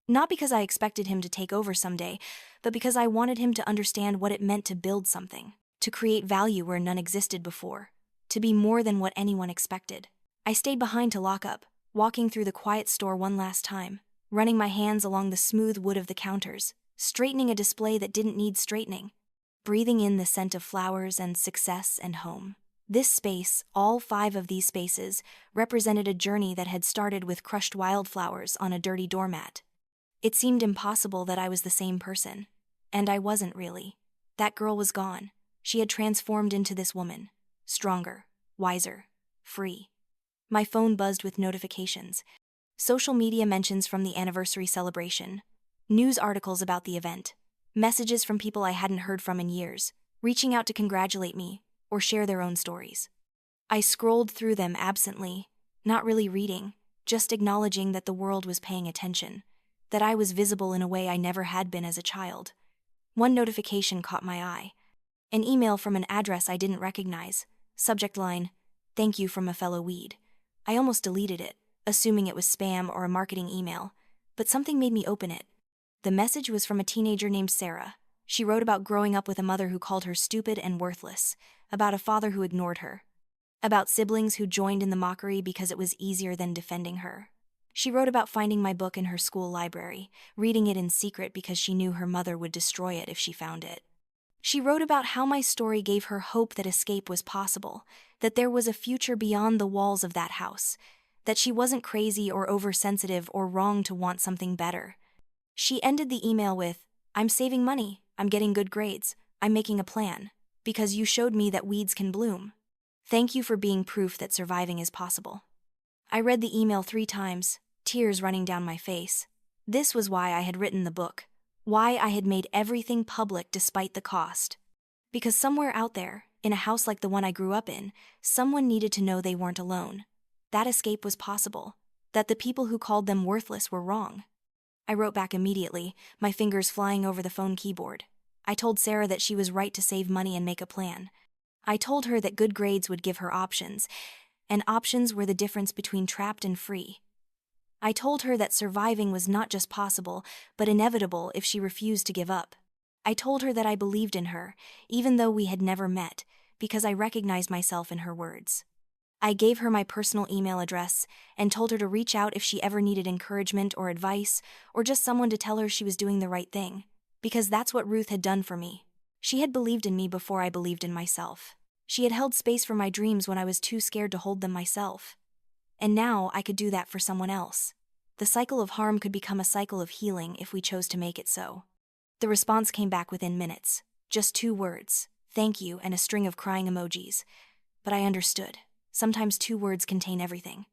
Not because I expected him to take over someday, but because I wanted him to understand what it meant to build something, to create value where none existed before, to be more than what anyone expected. I stayed behind to lock up, walking through the quiet store one last time, running my hands along the smooth wood of the counters, straightening a display that didn't need straightening, breathing in the scent of flowers and success and home. This space, all 5 of these spaces, represented a journey that had started with crushed wildflowers on a dirty doormat. It seemed impossible that I was the same person. And I wasn't really. That girl was gone. She had transformed into this woman. Stronger, wiser, free. My phone buzzed with notifications. Social media mentions from the anniversary celebration. News articles about the event. Messages from people I hadn't heard from in years, reaching out to congratulate me or share their own stories. I scrolled through them absently, not really reading, just acknowledging that the world was paying attention. That I was visible in a way I never had been as a child. One notification caught my eye. An email from an address I didn't recognize. Subject line, "Thank you from a fellow weed." I almost deleted it, assuming it was spam or a marketing email, but something made me open it. The message was from a teenager named Sarah. She wrote about growing up with a mother who called her stupid and worthless, about a father who ignored her, about siblings who joined in the mockery because it was easier than defending her. She wrote about finding my book in her school library, reading it in secret because she knew her mother would destroy it if she found it. She wrote about how my story gave her hope that escape was possible, that there was a future beyond the walls of that house, that she wasn't crazy or oversensitive or wrong to want something better. She ended the email with, "I'm saving money, I'm getting good grades, I'm making a plan, because you showed me that weeds can bloom. Thank you for being proof that surviving is possible." I read the email 3 times, tears running down my face. This was why I had written the book. Why I had made everything public despite the cost. Because somewhere out there, in a house like the one I grew up in, someone needed to know they weren't alone. That escape was possible. That the people who called them worthless were wrong. I wrote back immediately, my fingers flying over the phone keyboard. I told Sarah that she was right to save money and make a plan. I told her that good grades would give her options, and options were the difference between trapped and free. I told her that surviving was not just possible, but inevitable if she refused to give up. I told her that I believed in her, even though we had never met, because I recognized myself in her words. I gave her my personal email address and told her to reach out if she ever needed encouragement or advice, or just someone to tell her she was doing the right thing, because that's what Ruth had done for me. She had believed in me before I believed in myself. She had held space for my dreams when I was too scared to hold them myself. And now I could do that for someone else. The cycle of harm could become a cycle of healing if we chose to make it so. The response came back within minutes. Just 2 words, thank you, and a string of crying emojis. But I understood. Sometimes 2 words contain everything.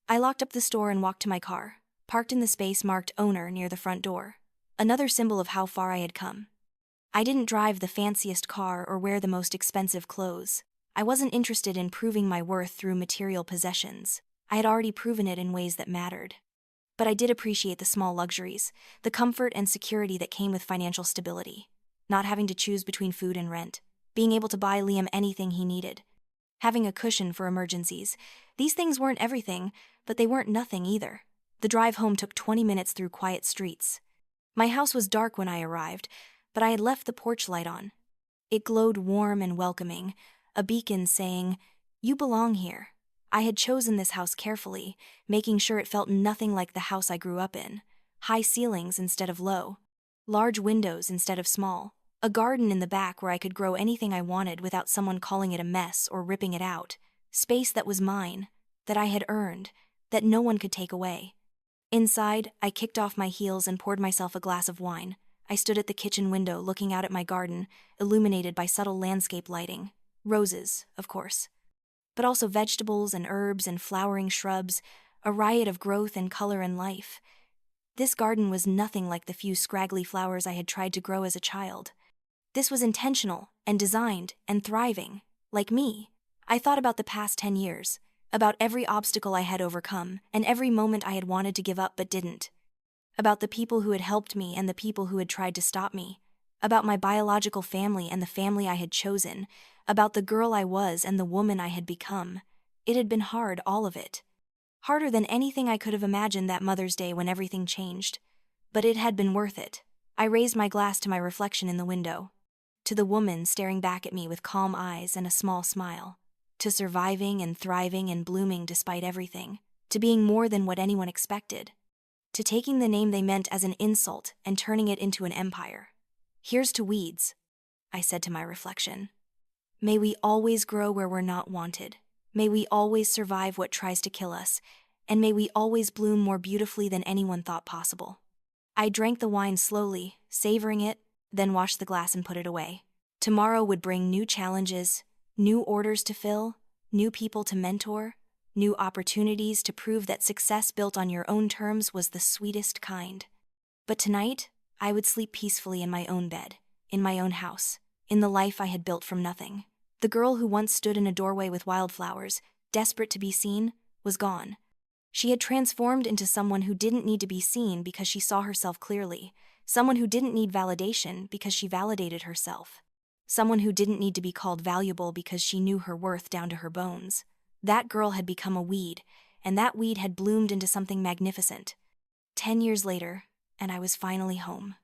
I locked up the store and walked to my car, parked in the space marked owner near the front door. Another symbol of how far I had come. I didn't drive the fanciest car or wear the most expensive clothes. I wasn't interested in proving my worth through material possessions. I had already proven it in ways that mattered. But I did appreciate the small luxuries, the comfort and security that came with financial stability. Not having to choose between food and rent, being able to buy Liam anything he needed, having a cushion for emergencies. These things weren't everything, but they weren't nothing either. The drive home took 20 minutes through quiet streets. My house was dark when I arrived, but I had left the porch light on. It glowed warm and welcoming, a beacon saying, "You belong here." I had chosen this house carefully, making sure it felt nothing like the house I grew up in. High ceilings instead of low. Large windows instead of small. A garden in the back where I could grow anything I wanted without someone calling it a mess or ripping it out. Space that was mine, that I had earned, that no one could take away. Inside, I kicked off my heels and poured myself a glass of wine. I stood at the kitchen window looking out at my garden, illuminated by subtle landscape lighting. Roses, of course. But also vegetables and herbs and flowering shrubs, a riot of growth and color and life. This garden was nothing like the few scraggly flowers I had tried to grow as a child. This was intentional and designed and thriving, like me. I thought about the past 10 years, about every obstacle I had overcome and every moment I had wanted to give up but didn't. About the people who had helped me and the people who had tried to stop me. About my biological family and the family I had chosen. About the girl I was and the woman I had become. It had been hard, all of it. Harder than anything I could have imagined that Mother's Day when everything changed. But it had been worth it. I raised my glass to my reflection in the window. To the woman staring back at me with calm eyes and a small smile. To surviving and thriving and blooming despite everything. To being more than what anyone expected. To taking the name they meant as an insult and turning it into an empire. Here's to weeds, I said to my reflection. May we always grow where we're not wanted. May we always survive what tries to kill us, and may we always bloom more beautifully than anyone thought possible. I drank the wine slowly, savoring it, then washed the glass and put it away. Tomorrow would bring new challenges, new orders to fill, new people to mentor, new opportunities to prove that success built on your own terms was the sweetest kind. But tonight, I would sleep peacefully in my own bed, in my own house, in the life I had built from nothing. The girl who once stood in a doorway with wildflowers, desperate to be seen, was gone. She had transformed into someone who didn't need to be seen because she saw herself clearly, someone who didn't need validation because she validated herself, someone who didn't need to be called valuable because she knew her worth down to her bones. That girl had become a weed, and that weed had bloomed into something magnificent. 10 years later, and I was finally home.